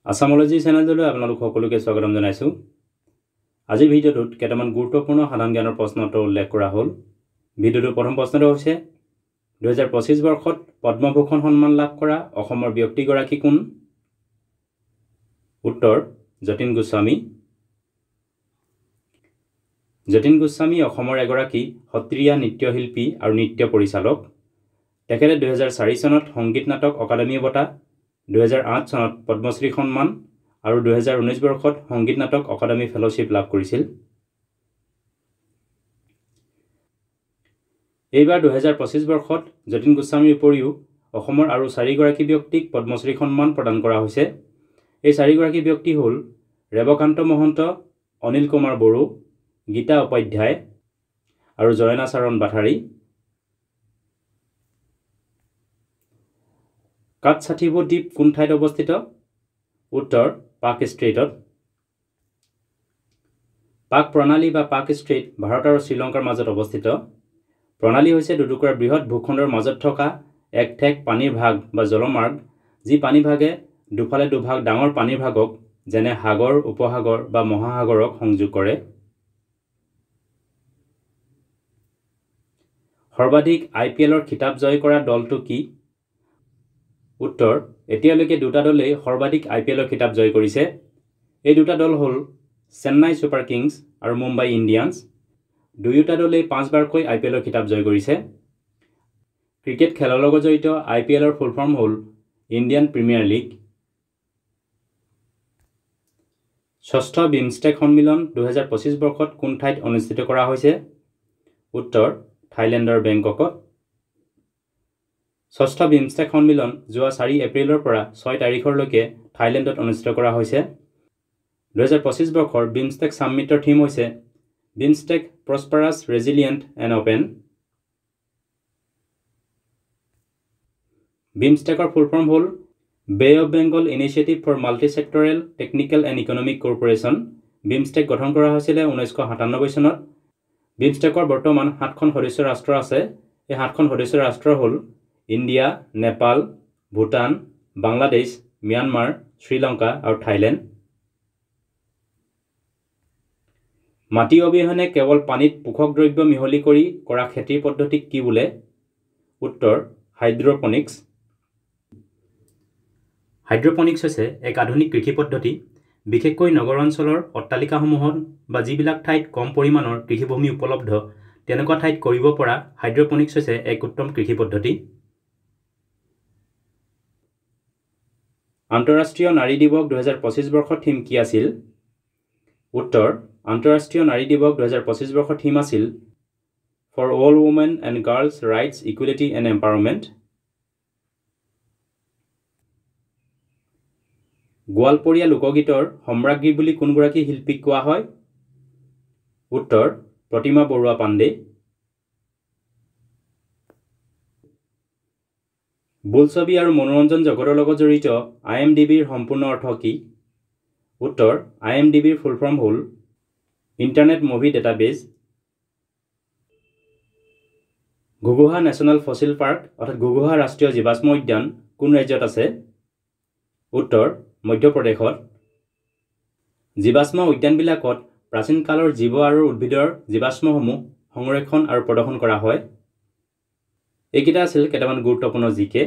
আসামোলজি চেনেললৈ আপোনালোক সকলোকে স্বাগতম জনাইছো। আজিৰ ভিডিঅ'টোত কেইটামান গুৰুত্বপূৰ্ণ সাধাৰণ জ্ঞানৰ প্ৰশ্ন উত্তৰ উল্লেখ কৰা হ'ল। ভিডিঅ'টোৰ প্ৰথম প্ৰশ্নটো হৈছে 2025 বৰ্ষত পদ্মভূষণ সন্মান লাভ কৰা অসমৰ ব্যক্তিগৰাকী কোন? উত্তৰ যতীন গোস্বামী। যতীন গোস্বামী অসমৰ এগৰাকী সত্ৰীয়া নৃত্যশিল্পী আৰু নৃত্য পৰিচালক। তেখেতে 2004 চনত সংগীত নাটক অকাডেমি বঁটা, 2008 চনত পদ্মশ্ৰী সন্মান আৰু 2019 বৰ্ষত সংগীত নাটক অকাডেমি ফেলোশ্বিপ লাভ কৰিছিল। এইবাৰ 2025 বৰ্ষত যতীন গোস্বামীৰ উপৰিও অসমৰ আৰু 4গৰাকী ব্যক্তিক পদ্মশ্ৰী সন্মান প্ৰদান কৰা হৈছে। এই 4গৰাকী ব্যক্তি হ'ল ৰেৱকান্ত মহন্ত, অনিল কুমাৰ বড়ো, গীতা উপাধ্যায় আৰু জয়নাচৰণ বাথাৰী। কাটছাথিভু দ্বীপ কোন ঠাইত অৱস্থিত? উত্তৰ পাক ষ্ট্ৰেইটত। পাক প্ৰণালী বা পাক ষ্ট্ৰেইট ভাৰত আৰু শ্ৰীলংকাৰ মাজত অৱস্থিত। প্ৰণালী হৈছে দুটুকুৰা বৃহৎ ভূখণ্ডৰ মাজত থকা এক ঠেক পানীৰ ভাগ বা জলমাৰ্গ, যি পানীভাগে দুফালে দুভাগ ডাঙৰ পানীৰ ভাগক যেনে সাগৰ, উপসাগৰ বা মহাসাগৰক সংযোগ কৰে। সৰ্বাধিক IPLৰ খিতাপ জয় কৰা দলটো কি? উত্তৰ এতিয়ালৈকে দুটা দলেই সৰ্বাধিক IPLৰ খিতাপ জয় কৰিছে। এই দুটা দল হ'ল চেন্নাই ছুপাৰ কিংছ আৰু মুম্বাই ইণ্ডিয়ানছ। দুয়োটা দলেই 5 বাৰকৈ IPLৰ খিতাপ জয় কৰিছে। ক্ৰিকেট খেলৰ লগত জড়িত IPLৰ ফুল ফৰ্ম হ'ল ইণ্ডিয়ান প্ৰিমিয়াৰ লীগ। ষষ্ঠ বিমষ্টেক সন্মিলন 2025 বৰ্ষত কোন ঠাইত অনুষ্ঠিত কৰা হৈছে? উত্তৰ থাইলেণ্ডৰ বেংককত। ষষ্ঠ বিমষ্টেক সন্মিলন যোৱা 4 এপ্ৰিলৰ পৰা 6 তাৰিখলৈকে থাইলেণ্ডত অনুষ্ঠিত কৰা হৈছে। 2025 বৰ্ষৰ বিমষ্টেক সামিটৰ থিম হৈছে BIMSTEC prosperous, resilient and open. বিমষ্টেকৰ ফুল ফৰ্ম হ'ল bay of Bengal initiative for multi sectoral technical and economic corporation. BIMSTEC গঠন কৰা হৈছিলে 1997 চনত। বিমষ্টেকৰ বৰ্তমান 7খন সদস্য ৰাষ্ট্ৰ আছে। এই 7খন সদস্য ৰাষ্ট্ৰ হ'ল ইণ্ডিয়া, নেপাল, ভূটান, বাংলাদেশ, ম্যানমাৰ, শ্ৰীলংকা আৰু থাইলেণ্ড। মাটি অবিহনে কেৱল পানীত পোষক দ্ৰব্য মিহলি কৰি কৰা খেতিৰ পদ্ধতিক কি বোলে? উত্তৰ হাইড্ৰপনিক্স। হাইড্ৰপনিক্স হৈছে এক আধুনিক কৃষি পদ্ধতি। বিশেষকৈ নগৰ অঞ্চলৰ অট্টালিকাসমূহত বা যিবিলাক ঠাইত কম পৰিমাণৰ কৃষিভূমি উপলব্ধ তেনেকুৱা ঠাইত কৰিব পৰা হাইড্ৰপনিক্স হৈছে এক উত্তম কৃষি পদ্ধতি। আন্তঃৰাষ্ট্ৰীয় নাৰী দিৱস 2025 বৰ্ষৰ থিম কি আছিল? উত্তৰ আন্তঃৰাষ্ট্ৰীয় নাৰী দিৱস 2025 বৰ্ষৰ থিম আছিল for all women and girls rights, equality and empowerment. গোৱালপৰীয়া লোকগীতৰ সম্ৰাজ্ঞী বুলি কোনগৰাকী শিল্পীক কোৱা হয়? উত্তৰ প্ৰতিমা বৰুৱা পাণ্ডে। বোলছবি আৰু মনোৰঞ্জন জগতৰ লগত জড়িত IMDBৰ সম্পূৰ্ণ অৰ্থ কি? উত্তৰ IMDBৰ ফুল ফৰ্ম হ'ল internet movie database. Ghuguha national fossil park অৰ্থাৎ ঘুগুহা ৰাষ্ট্ৰীয় জীৱাশ্ম উদ্যান কোন ৰাজ্যত আছে? উত্তৰ মধ্যপ্ৰদেশত। জীৱাশ্ম উদ্যানবিলাকত প্ৰাচীন কালৰ জীৱ আৰু উদ্ভিদৰ জীৱাশ্মসমূহ সংৰক্ষণ আৰু প্ৰদৰ্শন কৰা হয়। এইকেইটা আছিল কেইটামান গুৰুত্বপূৰ্ণ জিকে।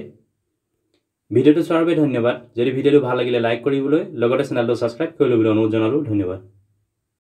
ভিডিঅ'টো চোৱাৰ বাবে ধন্যবাদ। যদি ভিডিঅ'টো ভাল লাগিলে লাইক কৰিবলৈ, লগতে চেনেলটো ছাবস্ক্ৰাইব কৰি ল'বলৈ অনুৰোধ জনালোঁ। ধন্যবাদ।